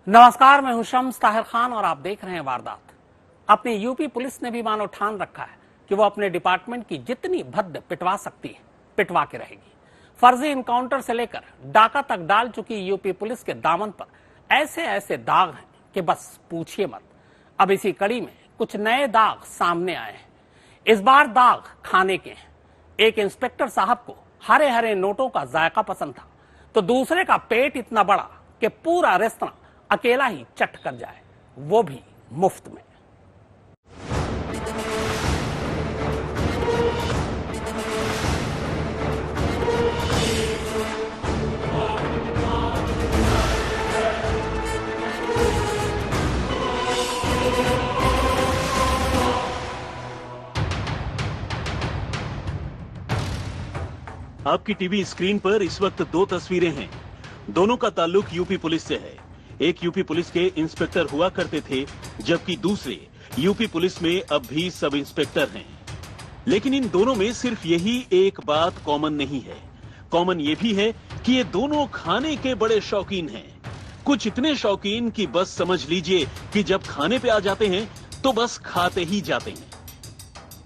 नमस्कार, मैं हूं शम्स ताहिर खान और आप देख रहे हैं वारदात। अपनी यूपी पुलिस ने भी मानो ठान रखा है कि वो अपने डिपार्टमेंट की जितनी भद्द पिटवा सकती है पिटवा के रहेगी। फर्जी इनकाउंटर से लेकर डाका तक डाल चुकी यूपी पुलिस के दामन पर ऐसे ऐसे दाग हैं कि बस पूछिए मत। अब इसी कड़ी में कुछ नए दाग सामने आए हैं। इस बार दाग खाने के हैं। एक इंस्पेक्टर साहब को हरे हरे नोटों का जायका पसंद था, तो दूसरे का पेट इतना बड़ा कि पूरा रेस्तरां अकेला ही चट कर जाए, वो भी मुफ्त में। आपकी टीवी स्क्रीन पर इस वक्त दो तस्वीरें हैं। दोनों का ताल्लुक यूपी पुलिस से है। एक यूपी पुलिस के इंस्पेक्टर हुआ करते थे, जबकि दूसरे यूपी पुलिस में अब भी सब इंस्पेक्टर हैं। लेकिन इन दोनों में सिर्फ यही एक बात कॉमन नहीं है। कॉमन ये भी है कि ये दोनों खाने के बड़े शौकीन हैं। कुछ इतने शौकीन कि बस समझ लीजिए कि जब खाने पे आ जाते हैं तो बस खाते ही जाते हैं।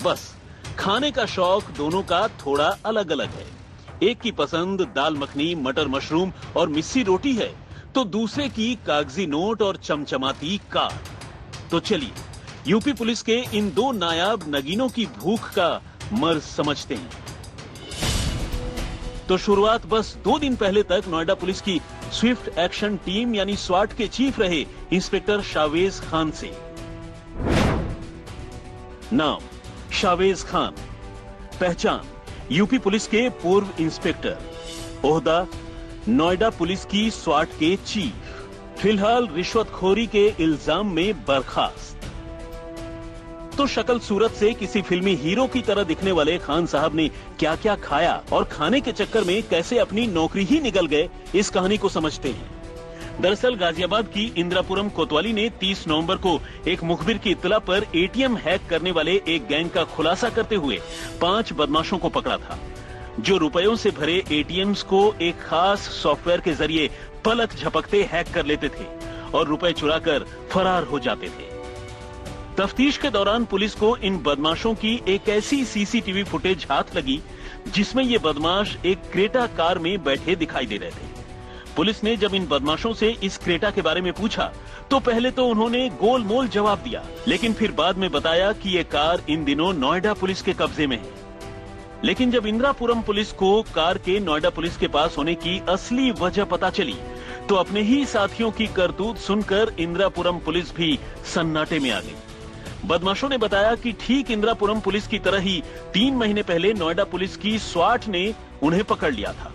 बस खाने का शौक दोनों का थोड़ा अलग अलग है। एक की पसंद दाल मखनी, मटर मशरूम और मिस्सी रोटी है, तो दूसरे की कागजी नोट और चमचमाती कार। तो चलिए यूपी पुलिस के इन दो नायाब नगीनों की भूख का मर्ज समझते हैं। तो शुरुआत बस 2 दिन पहले तक नोएडा पुलिस की स्विफ्ट एक्शन टीम यानी स्वाट के चीफ रहे इंस्पेक्टर शावेज खान से। नाम शावेज खान, पहचान यूपी पुलिस के पूर्व इंस्पेक्टर, ओहदा नोएडा पुलिस की स्वाट के चीफ, फिलहाल रिश्वतखोरी के इल्जाम में बर्खास्त। तो शक्ल सूरत से किसी फिल्मी हीरो की तरह दिखने वाले खान साहब ने क्या क्या खाया और खाने के चक्कर में कैसे अपनी नौकरी ही निगल गए, इस कहानी को समझते हैं। दरअसल गाजियाबाद की इंदिरापुरम कोतवाली ने 30 नवंबर को एक मुखबिर की इत्तला पर एटीएम हैक करने वाले एक गैंग का खुलासा करते हुए 5 बदमाशों को पकड़ा था, जो रुपयों से भरे एटीएम्स को एक खास सॉफ्टवेयर के जरिए पलक झपकते हैक कर लेते थे और रुपए चुराकर फरार हो जाते थे। तफ्तीश के दौरान पुलिस को इन बदमाशों की एक ऐसी सीसीटीवी फुटेज हाथ लगी जिसमें ये बदमाश एक क्रेटा कार में बैठे दिखाई दे रहे थे। पुलिस ने जब इन बदमाशों से इस क्रेटा के बारे में पूछा तो पहले तो उन्होंने गोलमोल जवाब दिया, लेकिन फिर बाद में बताया कि ये कार इन दिनों नोएडा पुलिस के कब्जे में है। लेकिन जब इंदिरापुरम पुलिस को कार के नोएडा पुलिस के पास होने की असली वजह पता चली तो अपने ही साथियों की करतूत सुनकर इंदिरापुरम पुलिस भी सन्नाटे में आ गई। बदमाशों ने बताया कि ठीक इंदिरापुरम पुलिस की तरह ही 3 महीने पहले नोएडा पुलिस की स्वाट ने उन्हें पकड़ लिया था,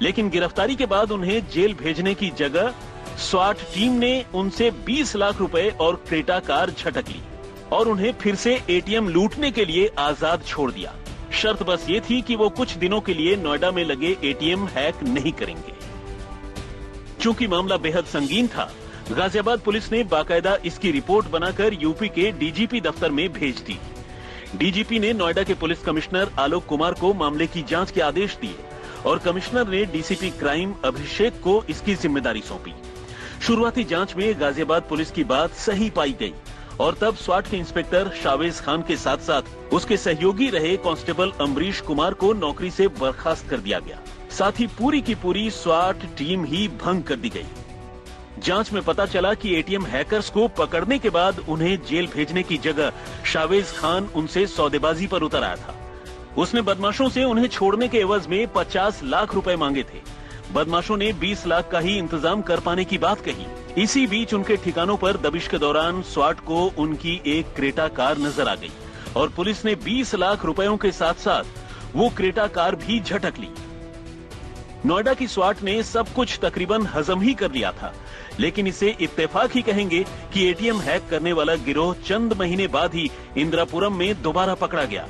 लेकिन गिरफ्तारी के बाद उन्हें जेल भेजने की जगह स्वाट टीम ने उनसे 20 लाख रुपए और क्रेटा कार झटक ली और उन्हें फिर से एटीएम लूटने के लिए आजाद छोड़ दिया। शर्त बस ये थी कि वो कुछ दिनों के लिए नोएडा में लगे एटीएम हैक नहीं करेंगे। चूंकि मामला बेहद संगीन था, गाजियाबाद पुलिस ने बाकायदा इसकी रिपोर्ट बनाकर यूपी के डीजीपी दफ्तर में भेज दी। डीजीपी ने नोएडा के पुलिस कमिश्नर आलोक कुमार को मामले की जांच के आदेश दिए और कमिश्नर ने डीसीपी क्राइम अभिषेक को इसकी जिम्मेदारी सौंपी। शुरुआती जांच में गाजियाबाद पुलिस की बात सही पाई गई और तब स्वाट के इंस्पेक्टर शावेज खान के साथ साथ उसके सहयोगी रहे कांस्टेबल अमरीश कुमार को नौकरी से बर्खास्त कर दिया गया। साथ ही पूरी की पूरी स्वाट टीम ही भंग कर दी गई। जांच में पता चला कि एटीएम हैकर्स को पकड़ने के बाद उन्हें जेल भेजने की जगह शावेज खान उनसे सौदेबाजी पर उतर आया था। उसने बदमाशों से उन्हें छोड़ने के एवज में 50 लाख रुपए मांगे थे। बदमाशों ने 20 लाख का ही इंतजाम कर पाने की बात कही। इसी बीच उनके ठिकानों पर दबिश के दौरान स्वाट को उनकी एक क्रेटा कार नजर आ गई और पुलिस ने 20 लाख रुपयों के साथ साथ वो क्रेटा कार भी झटक ली। नोएडा की स्वाट ने सब कुछ तकरीबन हजम ही कर लिया था, लेकिन इसे इत्तेफाक ही कहेंगे कि एटीएम हैक करने वाला गिरोह चंद महीने बाद ही इंदिरापुरम में दोबारा पकड़ा गया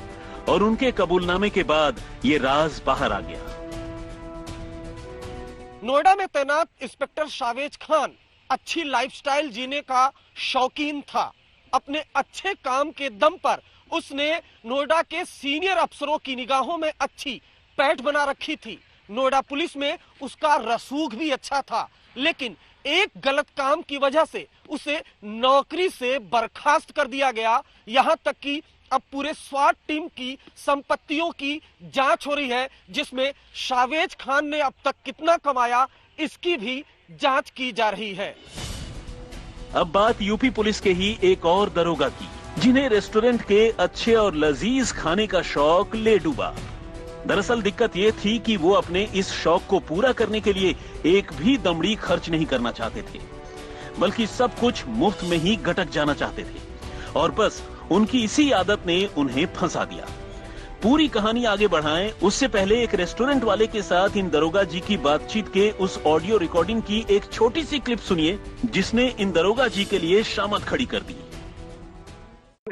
और उनके कबूलनामे के बाद ये राज बाहर आ गया। नोएडा में तैनात इंस्पेक्टर शावेज खान अच्छी लाइफस्टाइल जीने का शौकीन था। अपने अच्छे काम के दम पर उसने नोएडा के सीनियर अफसरों की निगाहों में अच्छी पैठ बना रखी थी। नोएडा पुलिस में उसका रसूख भी अच्छा था, लेकिन एक गलत काम की वजह से उसे नौकरी से बर्खास्त कर दिया गया। यहां तक कि अब पूरे स्वाट टीम की संपत्तियों की जांच हो रही है, जिसमें शावेज खान ने अब तक कितना कमाया इसकी भी जांच की जा रही है। अब बात यूपी पुलिस के ही एक और दरोगा की, जिन्हें रेस्टोरेंट के अच्छे और लजीज खाने का शौक ले डूबा। दरअसल दिक्कत ये थी कि वो अपने इस शौक को पूरा करने के लिए एक भी दमड़ी खर्च नहीं करना चाहते थे, बल्कि सब कुछ मुफ्त में ही गटक जाना चाहते थे। और बस उनकी इसी आदत ने उन्हें फंसा दिया। पूरी कहानी आगे बढ़ाएं उससे पहले एक रेस्टोरेंट वाले के साथ इन दरोगा जी की बातचीत के उस ऑडियो रिकॉर्डिंग की एक छोटी सी क्लिप सुनिए, जिसने इन दरोगा जी के लिए शामत खड़ी कर दी।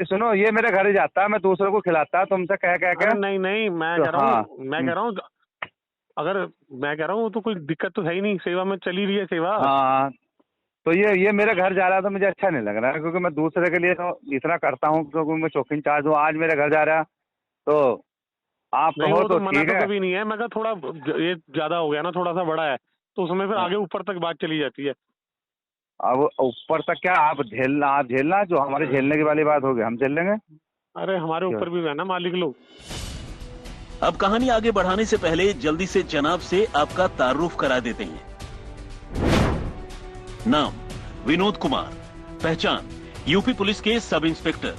सुनो, ये मेरे घर ही जाता है, मैं दूसरों को खिलाता, तुमसे कह के। नहीं नहीं, मैं तो कह रहा हूँ, हाँ। मैं कह रहा हूँ, अगर मैं कह रहा हूँ तो कोई दिक्कत तो है ही नहीं, सेवा में चली रही है सेवा। हाँ, तो ये मेरे घर जा रहा है तो मुझे अच्छा नहीं लग रहा है, क्योंकि मैं दूसरे के लिए तो इतना करता हूँ, क्योंकि मैं चौकी इंचार्ज हूँ। आज मेरे घर जा रहा है तो आप नहीं, कहो वो तो तो मना ठीक तो है। कभी नहीं है, मैं कहा थोड़ा ये ज्यादा हो गया ना, थोड़ा सा बड़ा है तो उसमें फिर आगे ऊपर तक बात चली जाती है। अब ऊपर तक क्या, आप झेलना जो हमारे झेलने की वाली बात होगी, हम झेल लेंगे। अरे हमारे ऊपर भी है ना मालिक लोग। अब कहानी आगे बढ़ाने से पहले जल्दी से जनाब से आपका तारुफ करा देते हैं। नाम विनोद कुमार, पहचान यूपी पुलिस के सब इंस्पेक्टर,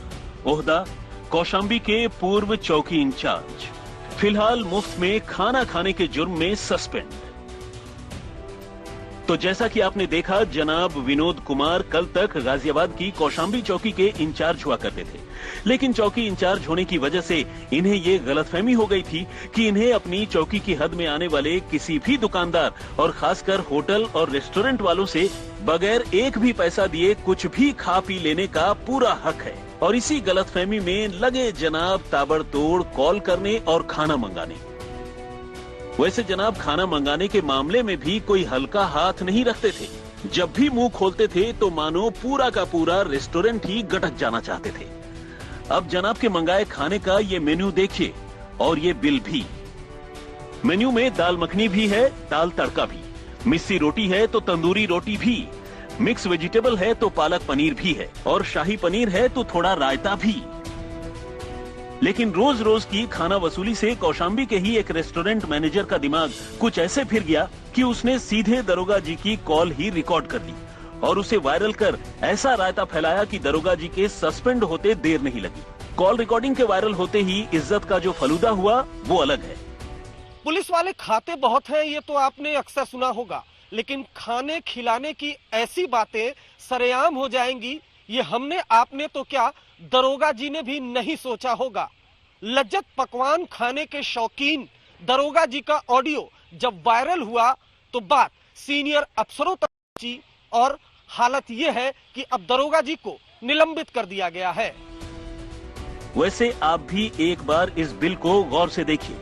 ओहदा कौशांबी के पूर्व चौकी इंचार्ज, फिलहाल मुफ्त में खाना खाने के जुर्म में सस्पेंड। तो जैसा कि आपने देखा, जनाब विनोद कुमार कल तक गाजियाबाद की कौशांबी चौकी के इंचार्ज हुआ करते थे, लेकिन चौकी इंचार्ज होने की वजह से इन्हें ये गलतफहमी हो गई थी कि इन्हें अपनी चौकी की हद में आने वाले किसी भी दुकानदार और खासकर होटल और रेस्टोरेंट वालों से बगैर एक भी पैसा दिए कुछ भी खा पी लेने का पूरा हक है। और इसी गलतफहमी में लगे जनाब ताबड़तोड़ कॉल करने और खाना मंगाने। वैसे जनाब खाना मंगाने के मामले में भी कोई हल्का हाथ नहीं रखते थे। जब भी मुंह खोलते थे तो मानो पूरा का पूरा रेस्टोरेंट ही गटक जाना चाहते थे। अब जनाब के मंगाए खाने का ये मेन्यू देखिए और ये बिल भी। मेन्यू में दाल मखनी भी है, दाल तड़का भी, मिस्सी रोटी है तो तंदूरी रोटी भी, मिक्स वेजिटेबल है तो पालक पनीर भी है, और शाही पनीर है तो थोड़ा रायता भी। लेकिन रोज रोज की खाना वसूली से कौशांबी के ही एक रेस्टोरेंट मैनेजर का दिमाग कुछ ऐसे फिर गया कि उसने सीधे दरोगा जी की कॉल ही रिकॉर्ड कर ली और उसे वायरल कर ऐसा रायता फैलाया कि दरोगा जी के सस्पेंड होते देर नहीं लगी। कॉल रिकॉर्डिंग के वायरल होते ही इज्जत का जो फलूदा हुआ वो अलग है। पुलिस वाले खाते बहुत हैं, ये तो आपने अक्सर सुना होगा, लेकिन खाने खिलाने की ऐसी बातें सरेआम हो जाएंगी, ये हमने आपने तो क्या दरोगा जी ने भी नहीं सोचा होगा। लज्जत पकवान खाने के शौकीन दरोगा जी का ऑडियो जब वायरल हुआ तो बात सीनियर अफसरों तक पहुंची और हालत ये है कि अब दरोगा जी को निलंबित कर दिया गया है। वैसे आप भी एक बार इस बिल को गौर से देखिए।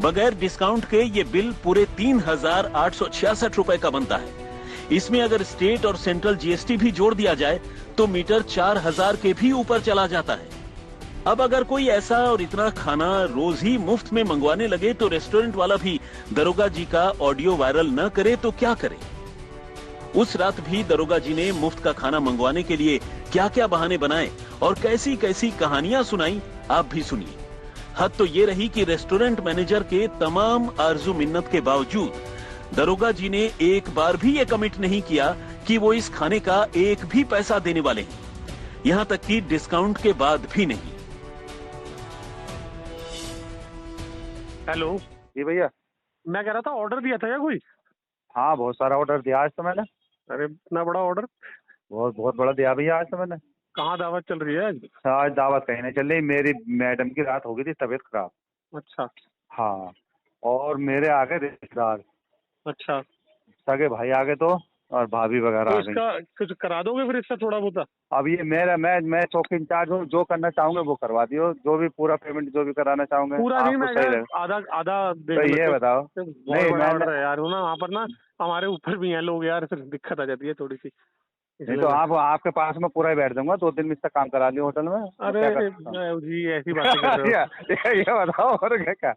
बगैर डिस्काउंट के ये बिल पूरे 3,866 रुपए का बनता है। इसमें अगर स्टेट और सेंट्रल जीएसटी भी जोड़ दिया जाए तो मीटर 4,000 के भी ऊपर चला जाता है। अब अगर कोई ऐसा और इतना खाना रोज ही मुफ्त में मंगवाने लगे तो रेस्टोरेंट वाला भी दरोगा जी का ऑडियो वायरल न करे तो क्या करे। उस रात भी दरोगा जी ने मुफ्त का खाना मंगवाने के लिए क्या क्या बहाने बनाए और कैसी कैसी कहानियां सुनाई, आप भी सुनिए। हद तो ये रही कि रेस्टोरेंट मैनेजर के तमाम आरजू मिन्नत के बावजूद दरोगा जी ने एक बार भी ये कमिट नहीं किया कि वो इस खाने का एक भी पैसा देने वाले हैं, यहां तक कि डिस्काउंट के बाद भी नहीं। हेलो जी भैया। मैं कह रहा था ऑर्डर दिया था क्या कोई? हाँ, बहुत सारा ऑर्डर दिया आज तो मैंने। अरे इतना बड़ा ऑर्डर? बहुत बड़ा दिया भैया आज तो मैंने। कहाँ दावत चल रही है आज? आज दावत कहीं नहीं चल रही, मेरी मैडम की रात हो गई थी तबीयत खराब। अच्छा हाँ, और मेरे आ गए रिश्तेदार, अच्छा, सगे भाई आ गए तो, और भाभी वगैरह तो आ गई। इसका कुछ करा दोगे फिर इसका थोड़ा बहुत? अब ये मैं चौकी इंचार्ज हूँ, जो करना चाहूंगे वो करवा दियो, जो भी पूरा पेमेंट जो भी कराना चाहूंगे पूरा नहीं, आपको मैं सही रहे। आधा आधा दे तो दो। ये बताओ। बहुत नहीं, बड़ा मैं ऑर्डर है यार, वो ना वहाँ पर ना हमारे ऊपर भी हैं लोग यार, फिर दिक्कत आ जाती है थोड़ी सी। नहीं तो आपके पास में पूरा ही बैठ दूंगा, 2 दिन में इसका काम करा लियो होटल में। अरे जी ऐसी बातें कर रहे हो। ये बताओ और क्या।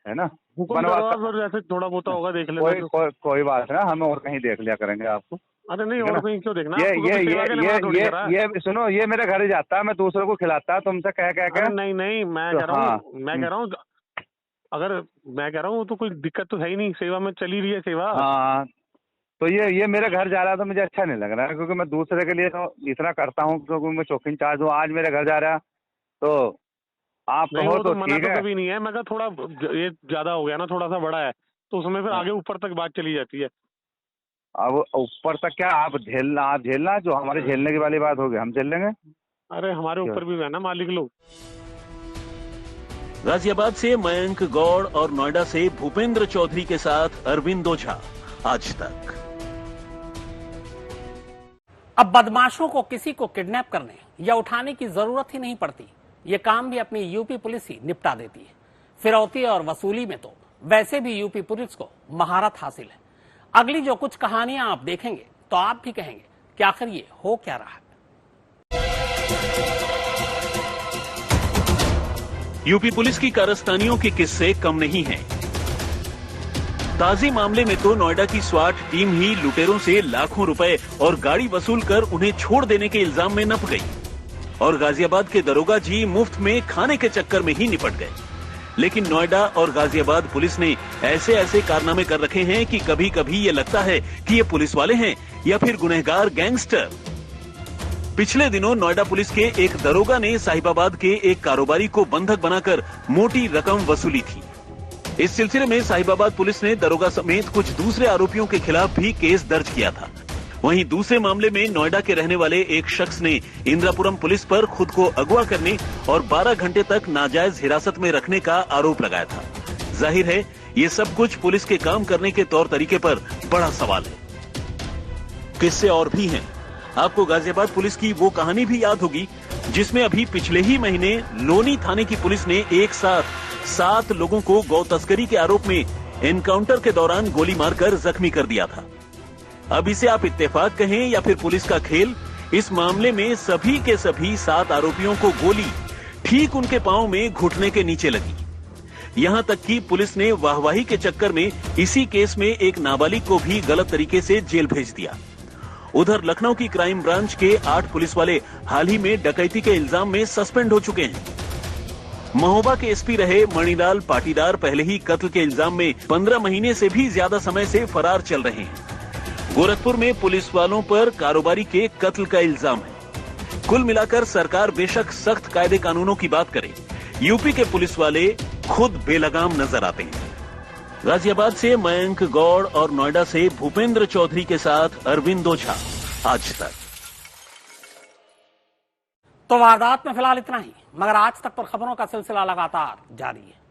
है ना। हुक्म करो आप, और जैसे थोड़ा बहुत होगा देख लेना। कोई बात ना, हम और कहीं देख लिया करेंगे आपको। अरे नहीं, और कहीं क्यों देखना? ये सुनो, ये मेरे घर ही जाता है, मैं दूसरों को खिलाता, तुमसे कह के। नहीं, मैं कह रहा हूँ अगर मैं कह रहा हूँ तो कोई दिक्कत तो है ही नहीं, सेवा में चली रही है सेवा। हाँ, तो ये मेरे घर जा रहा है तो मुझे अच्छा नहीं लग रहा है, क्योंकि मैं दूसरे के लिए तो इतना करता हूँ, क्योंकि मैं चौकी इंचार्ज हूँ। आज मेरे घर जा रहा है तो आप कहो तो ठीक है। कभी नहीं है, मैं कहा थोड़ा ये ज्यादा हो गया ना, थोड़ा सा बड़ा है, तो उसमें फिर आगे ऊपर तक बात चली जाती है। अब ऊपर तक क्या आप झेलना, जो हमारे झेलने की वाली बात होगी हम झेल लेंगे। अरे हमारे ऊपर भी है ना मालिक लोग। गाजियाबाद से मयंक गौड़ और नोएडा से भूपेंद्र चौधरी के साथ अरविंद ओझा, आज तक। अब बदमाशों को किसी को किडनैप करने या उठाने की जरूरत ही नहीं पड़ती। ये काम भी अपनी यूपी पुलिस ही निपटा देती है। फिरौती और वसूली में तो वैसे भी यूपी पुलिस को महारत हासिल है। अगली जो कुछ कहानियां आप देखेंगे तो आप भी कहेंगे कि आखिर ये हो क्या रहा है। यूपी पुलिस की कारस्तानियों के किस्से कम नहीं हैं। ताजी मामले में तो नोएडा की स्वाट टीम ही लुटेरों से लाखों रुपए और गाड़ी वसूल कर उन्हें छोड़ देने के इल्जाम में नप गई, और गाजियाबाद के दरोगा जी मुफ्त में खाने के चक्कर में ही निपट गए। लेकिन नोएडा और गाजियाबाद पुलिस ने ऐसे ऐसे कारनामे कर रखे हैं कि कभी कभी ये लगता है कि ये पुलिस वाले हैं या फिर गुनहगार गैंगस्टर। पिछले दिनों नोएडा पुलिस के एक दरोगा ने साहिबाबाद के एक कारोबारी को बंधक बनाकर मोटी रकम वसूली थी। इस सिलसिले में साहिबाबाद पुलिस ने दरोगा समेत कुछ दूसरे आरोपियों के खिलाफ भी केस दर्ज किया था। वहीं दूसरे मामले में नोएडा के रहने वाले एक शख्स ने इंदिरापुरम पुलिस पर खुद को अगवा करने और 12 घंटे तक नाजायज हिरासत में रखने का आरोप लगाया था। जाहिर है ये सब कुछ पुलिस के काम करने के तौर तरीके पर बड़ा सवाल है। किस्से और भी हैं। आपको गाजियाबाद पुलिस की वो कहानी भी याद होगी जिसमें अभी पिछले ही महीने लोनी थाने की पुलिस ने एक साथ 7 लोगों को गौ तस्करी के आरोप में एनकाउंटर के दौरान गोली मारकर जख्मी कर दिया था। अब इसे आप इत्तेफाक कहें या फिर पुलिस का खेल, इस मामले में सभी के सभी 7 आरोपियों को गोली ठीक उनके पांव में घुटने के नीचे लगी। यहां तक कि पुलिस ने वाहवाही के चक्कर में इसी केस में एक नाबालिग को भी गलत तरीके से जेल भेज दिया। उधर लखनऊ की क्राइम ब्रांच के 8 पुलिस वाले हाल ही में डकैती के इल्जाम में सस्पेंड हो चुके हैं। महोबा के एसपी रहे मणिलाल पाटीदार पहले ही कत्ल के इल्जाम में 15 महीने से भी ज्यादा समय से फरार चल रहे हैं। गोरखपुर में पुलिस वालों पर कारोबारी के कत्ल का इल्जाम है। कुल मिलाकर सरकार बेशक सख्त कायदे कानूनों की बात करे, यूपी के पुलिस वाले खुद बेलगाम नजर आते हैं। गाजियाबाद से मयंक गौड़ और नोएडा से भूपेंद्र चौधरी के साथ अरविंद ओझा, आज तक। तो वारदात में फिलहाल इतना ही, मगर आज तक पर खबरों का सिलसिला लगातार जारी है।